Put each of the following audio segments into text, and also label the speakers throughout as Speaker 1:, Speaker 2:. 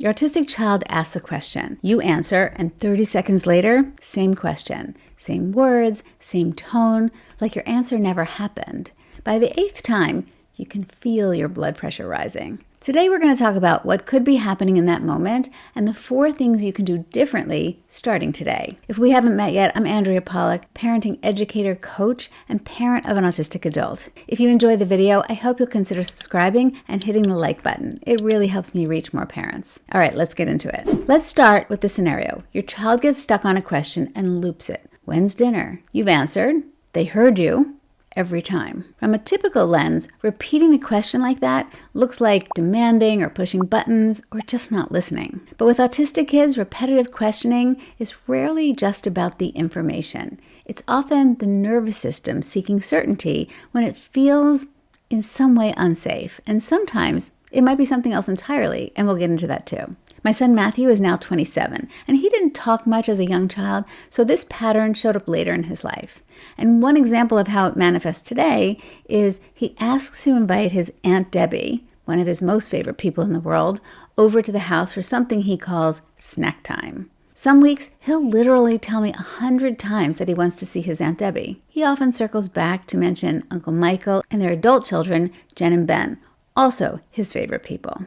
Speaker 1: Your autistic child asks a question. You answer, and 30 seconds later, same question. Same words, same tone, like your answer never happened. By the 8th time, you can feel your blood pressure rising. Today we're going to talk about what could be happening in that moment and the 4 things you can do differently starting today. If we haven't met yet, I'm Andrea Pollack, parenting educator, coach, and parent of an autistic adult. If you enjoyed the video, I hope you'll consider subscribing and hitting the like button. It really helps me reach more parents. All right, let's get into it. Let's start with the scenario. Your child gets stuck on a question and loops it. When's dinner? You've answered. They heard you. Every time. From a typical lens, repeating the question like that looks like demanding or pushing buttons or just not listening. But with autistic kids, repetitive questioning is rarely just about the information. It's often the nervous system seeking certainty when it feels in some way unsafe. And sometimes it might be something else entirely, and we'll get into that too. My son Matthew is now 27, and he didn't talk much as a young child, so this pattern showed up later in his life. And one example of how it manifests today is he asks to invite his Aunt Debbie, one of his most favorite people in the world, over to the house for something he calls snack time. Some weeks, he'll literally tell me 100 times that he wants to see his Aunt Debbie. He often circles back to mention Uncle Michael and their adult children, Jen and Ben, also his favorite people.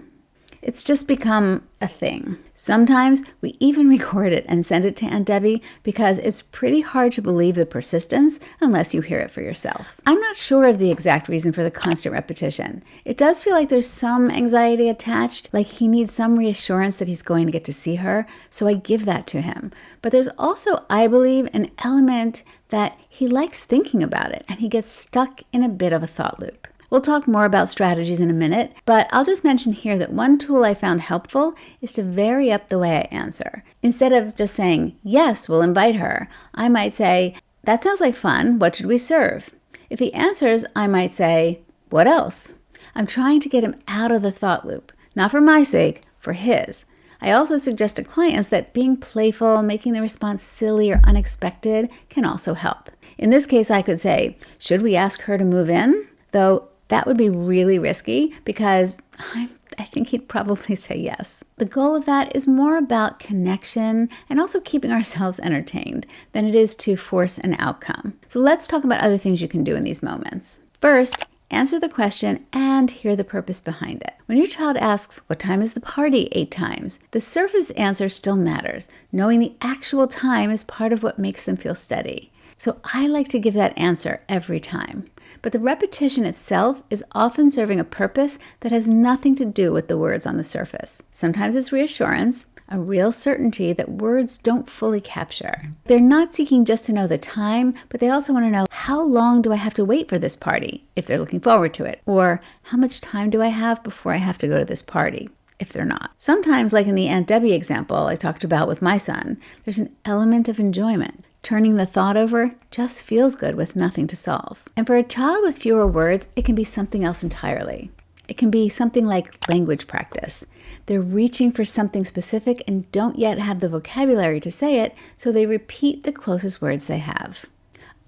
Speaker 1: It's just become a thing. Sometimes we even record it and send it to Aunt Debbie because it's pretty hard to believe the persistence unless you hear it for yourself. I'm not sure of the exact reason for the constant repetition. It does feel like there's some anxiety attached, like he needs some reassurance that he's going to get to see her, so I give that to him. But there's also, I believe, an element that he likes thinking about it and he gets stuck in a bit of a thought loop. We'll talk more about strategies in a minute, but I'll just mention here that one tool I found helpful is to vary up the way I answer. Instead of just saying, yes, we'll invite her, I might say, that sounds like fun, what should we serve? If he answers, I might say, what else? I'm trying to get him out of the thought loop, not for my sake, for his. I also suggest to clients that being playful, making the response silly or unexpected can also help. In this case, I could say, should we ask her to move in? Though that would be really risky because I think he'd probably say yes. The goal of that is more about connection and also keeping ourselves entertained than it is to force an outcome. So let's talk about other things you can do in these moments. First, answer the question and hear the purpose behind it. When your child asks, what time is the party 8 times, the surface answer still matters. Knowing the actual time is part of what makes them feel steady. So I like to give that answer every time. But the repetition itself is often serving a purpose that has nothing to do with the words on the surface. Sometimes it's reassurance, a real certainty that words don't fully capture. They're not seeking just to know the time, but they also want to know, how long do I have to wait for this party, if they're looking forward to it? Or how much time do I have before I have to go to this party, if they're not? Sometimes, like in the Aunt Debbie example I talked about with my son, there's an element of enjoyment. Turning the thought over just feels good with nothing to solve. And for a child with fewer words, it can be something else entirely. It can be something like language practice. They're reaching for something specific and don't yet have the vocabulary to say it, so they repeat the closest words they have.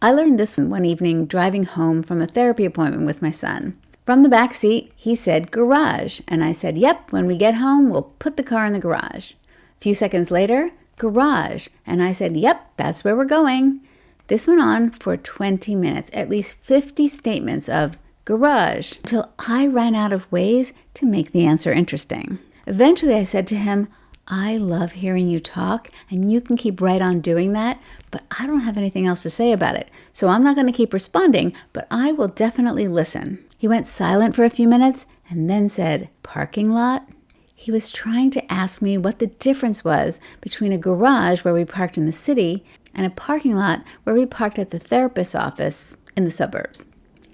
Speaker 1: I learned this one evening driving home from a therapy appointment with my son. From the back seat, he said garage, and I said, yep, when we get home, we'll put the car in the garage. A few seconds later, garage, and I said, yep, that's where we're going. This went on for 20 minutes, at least 50 statements of garage, until I ran out of ways to make the answer interesting. Eventually I said to him, I love hearing you talk, and you can keep right on doing that, but I don't have anything else to say about it, so I'm not going to keep responding, but I will definitely listen. He went silent for a few minutes and then said, parking lot? He was trying to ask me what the difference was between a garage where we parked in the city and a parking lot where we parked at the therapist's office in the suburbs.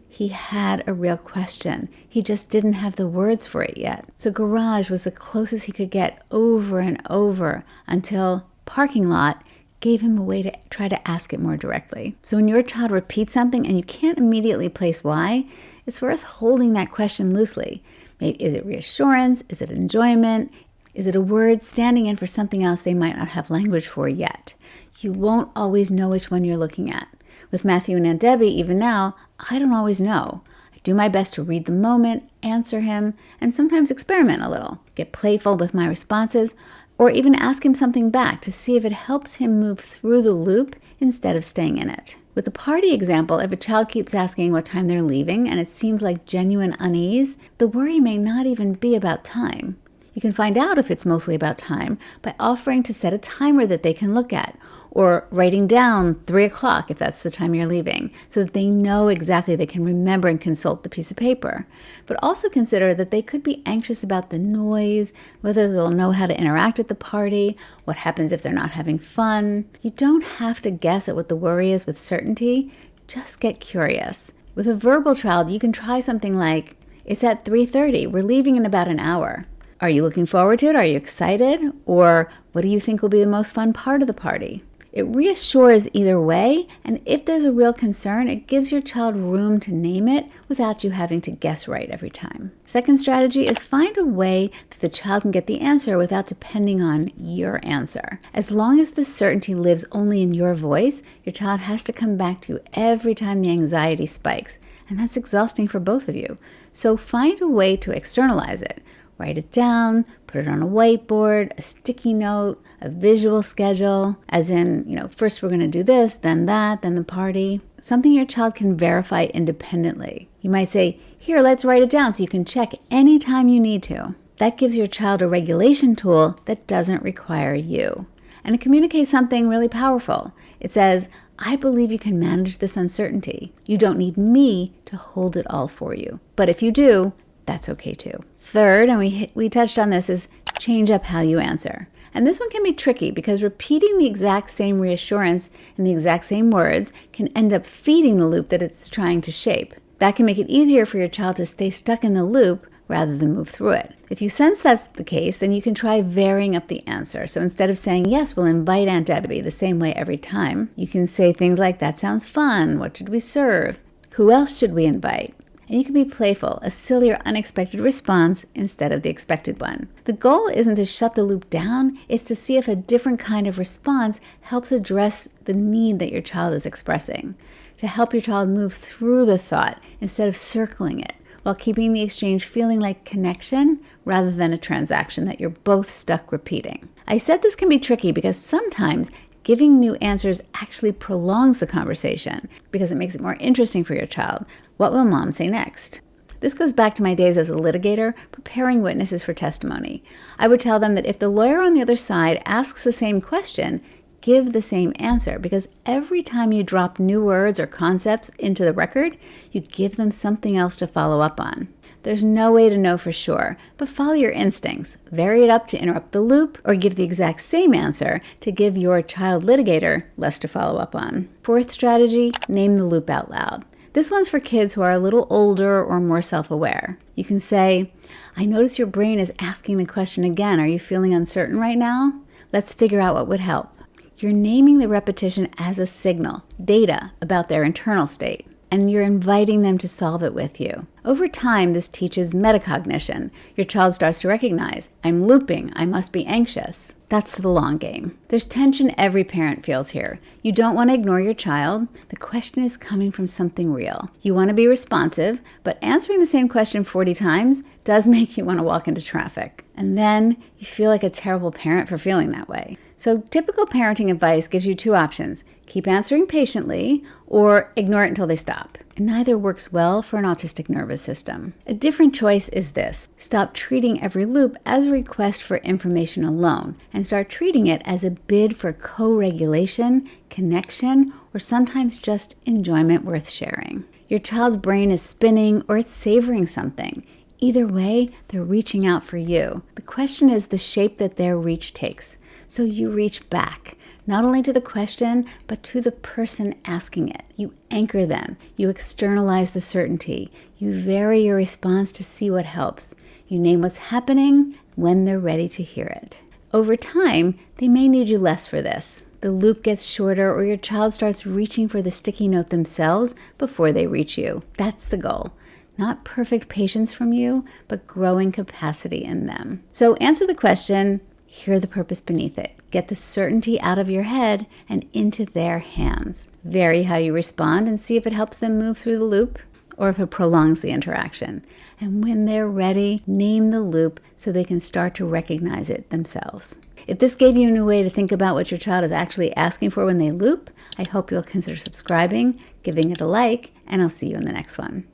Speaker 1: He had a real question. He just didn't have the words for it yet. So garage was the closest he could get over and over until parking lot gave him a way to try to ask it more directly. So when your child repeats something and you can't immediately place why, it's worth holding that question loosely. Maybe, is it reassurance? Is it enjoyment? Is it a word standing in for something else they might not have language for yet? You won't always know which one you're looking at. With Matthew and Aunt Debbie, even now, I don't always know. I do my best to read the moment, answer him, and sometimes experiment a little. Get playful with my responses, or even ask him something back to see if it helps him move through the loop instead of staying in it. With the party example, if a child keeps asking what time they're leaving and it seems like genuine unease, the worry may not even be about time. You can find out if it's mostly about time by offering to set a timer that they can look at, or writing down 3 o'clock if that's the time you're leaving, so that they know exactly they can remember and consult the piece of paper. But also consider that they could be anxious about the noise, whether they'll know how to interact at the party, what happens if they're not having fun. You don't have to guess at what the worry is with certainty, just get curious. With a verbal child, you can try something like, it's at 3:30, we're leaving in about an hour. Are you looking forward to it? Are you excited? Or what do you think will be the most fun part of the party? It reassures either way, and if there's a real concern, it gives your child room to name it without you having to guess right every time. Second strategy is find a way that the child can get the answer without depending on your answer. As long as the certainty lives only in your voice, your child has to come back to you every time the anxiety spikes, and that's exhausting for both of you. So find a way to externalize it. Write it down, put it on a whiteboard, a sticky note, a visual schedule, as in, first we're going to do this, then that, then the party. Something your child can verify independently. You might say, here, let's write it down so you can check anytime you need to. That gives your child a regulation tool that doesn't require you. And it communicates something really powerful. It says, I believe you can manage this uncertainty. You don't need me to hold it all for you. But if you do, that's okay too. Third, and we touched on this, is change up how you answer. And this one can be tricky because repeating the exact same reassurance in the exact same words can end up feeding the loop that it's trying to shape. That can make it easier for your child to stay stuck in the loop rather than move through it. If you sense that's the case, then you can try varying up the answer. So instead of saying, yes, we'll invite Aunt Debbie the same way every time, you can say things like, that sounds fun. What should we serve? Who else should we invite? And you can be playful, a silly or unexpected response instead of the expected one. The goal isn't to shut the loop down, it's to see if a different kind of response helps address the need that your child is expressing, to help your child move through the thought instead of circling it, while keeping the exchange feeling like connection rather than a transaction that you're both stuck repeating. I said this can be tricky because sometimes giving new answers actually prolongs the conversation because it makes it more interesting for your child. What will mom say next? This goes back to my days as a litigator, preparing witnesses for testimony. I would tell them that if the lawyer on the other side asks the same question, give the same answer, because every time you drop new words or concepts into the record, you give them something else to follow up on. There's no way to know for sure, but follow your instincts. Vary it up to interrupt the loop, or give the exact same answer to give your child litigator less to follow up on. Fourth strategy, name the loop out loud. This one's for kids who are a little older or more self-aware. You can say, I notice your brain is asking the question again. Are you feeling uncertain right now? Let's figure out what would help. You're naming the repetition as a signal, data about their internal state, and you're inviting them to solve it with you. Over time, this teaches metacognition. Your child starts to recognize, I'm looping, I must be anxious. That's the long game. There's tension every parent feels here. You don't want to ignore your child. The question is coming from something real. You want to be responsive, but answering the same question 40 times does make you want to walk into traffic. And then you feel like a terrible parent for feeling that way. So typical parenting advice gives you two options. Keep answering patiently or ignore it until they stop. And neither works well for an autistic nervous system. A different choice is this. Stop treating every loop as a request for information alone and start treating it as a bid for co-regulation, connection, or sometimes just enjoyment worth sharing. Your child's brain is spinning or it's savoring something. Either way, they're reaching out for you. The question is the shape that their reach takes. So you reach back, not only to the question, but to the person asking it. You anchor them. You externalize the certainty. You vary your response to see what helps. You name what's happening when they're ready to hear it. Over time, they may need you less for this. The loop gets shorter or your child starts reaching for the sticky note themselves before they reach you. That's the goal. Not perfect patience from you, but growing capacity in them. So answer the question, hear the purpose beneath it. Get the certainty out of your head and into their hands. Vary how you respond and see if it helps them move through the loop. or if it prolongs the interaction. And when they're ready, name the loop so they can start to recognize it themselves. If this gave you a new way to think about what your child is actually asking for when they loop, I hope you'll consider subscribing, giving it a like, and I'll see you in the next one.